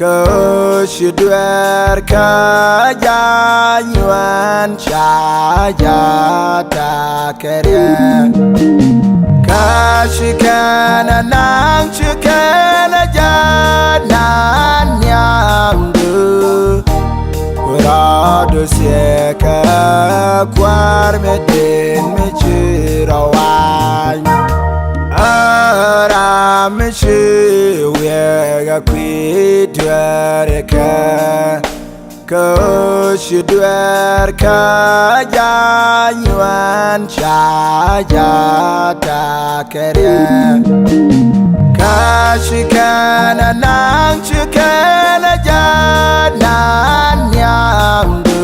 Kushudwer kajanyuan chayata kerya Kashikana nang chikana janan nyamdu Kurado sieka kwar medin michirawan Aramishi wega kwidwereka Kushudwer kajanyuan chayata kerya Kashikana nang chikana janan nyamdu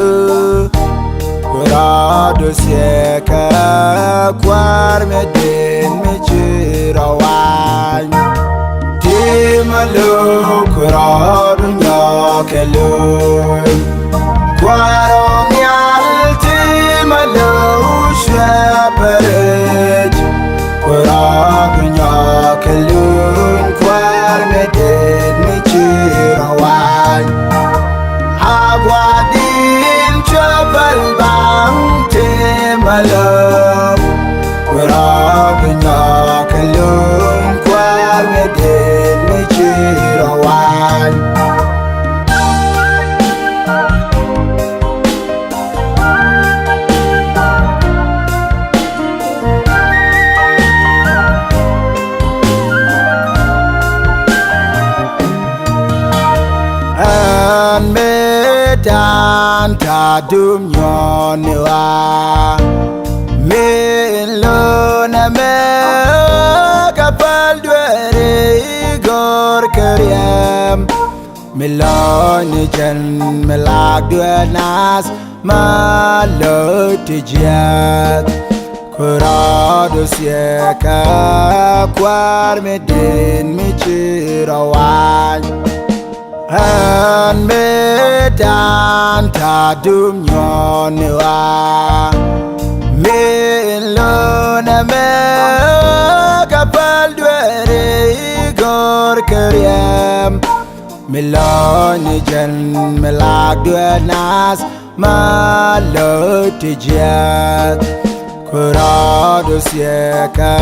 Kurado sieka kwar medin michirawan Timalo kurado nyakelun Kwarong yal timalo shepherd Kurado nyakelun kwar medin michirawan Agwadin chapal bang timalo Kurado nyakelun kwar medin michirawan Dan tadum nyonwa Milona me kapal dwere igor karyam Miloni jan melag dwenas malotijat Kurado sieka kwar medin michirawan An medan tadum nyonwa Milona me kapal dwere igor karyam Miloni jan melag dwenas malotijat Kurado sieka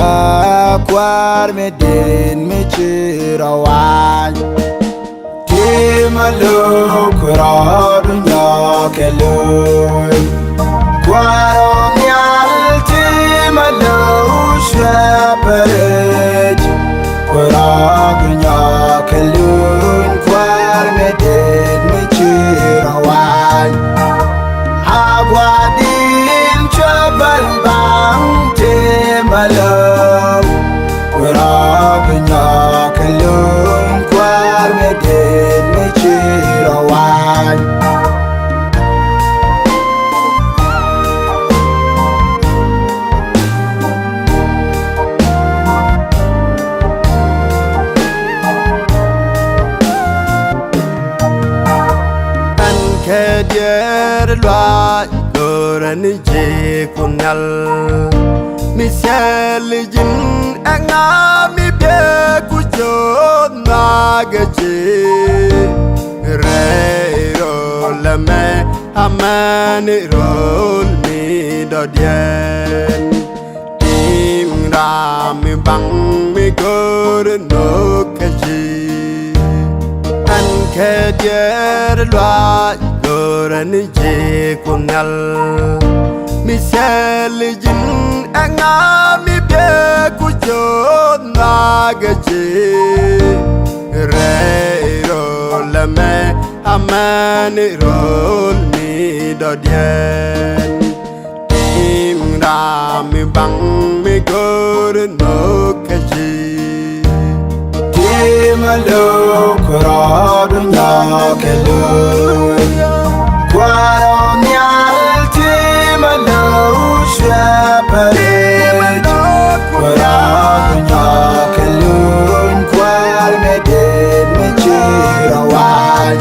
kwar medin michirawan Timalo kurado nyakelun Kwarong yal timalo shepherd Kurado nyakelun kwar medin michirawan Agwadin chapal bang timalo Kurado nyakelun kwar medin michirawan An kedier lwa goran je kunal Misel jin angami be kujon magaje Reiro lame amani rol mi dodien Tim rami bang mi gor no kaji An kedier lwa goran je kunal Misel jin angami be kujon magaje Reiro lame amani rol mi dodien Tim rami bang mi gor no kaji Timalo kurado nyakelun Kwarong yal timalo shepherd Kurado nyakelun kwar medin michirawan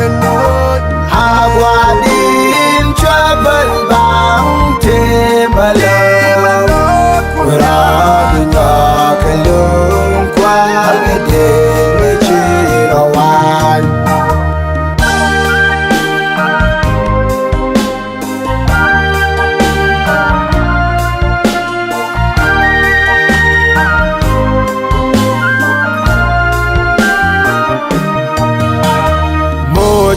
Agwadin chapal bang timalo Kurado nyakelun kwar medin michirawan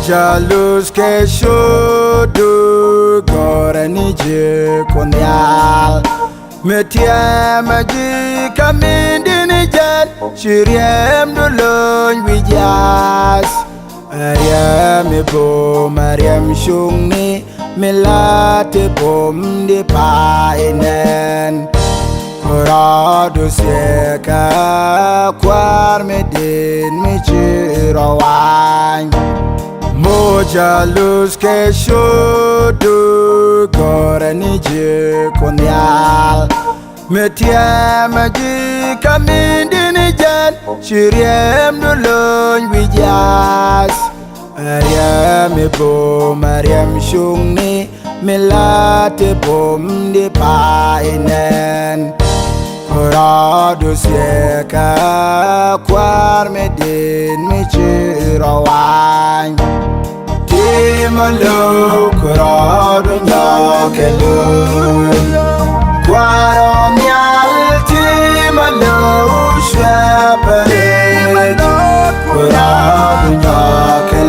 Mojalus ke shodu gorani je konyal Metia maji kamindini jan Shiriem dulun wijas Ariam bom Ariam shungni Milate bom di painen Koradu seka kwar medin michirawang Mojalus ke shodu gorani je konyal Metia maji kamindini jan Shiriem dulun wijas Ariam bom Ariam shungni Milate bom di painen Koradu seka kwar medin michirawang Timalo koradu nyakelu Kwaro nyal timalo shwepere Koradu nyakelu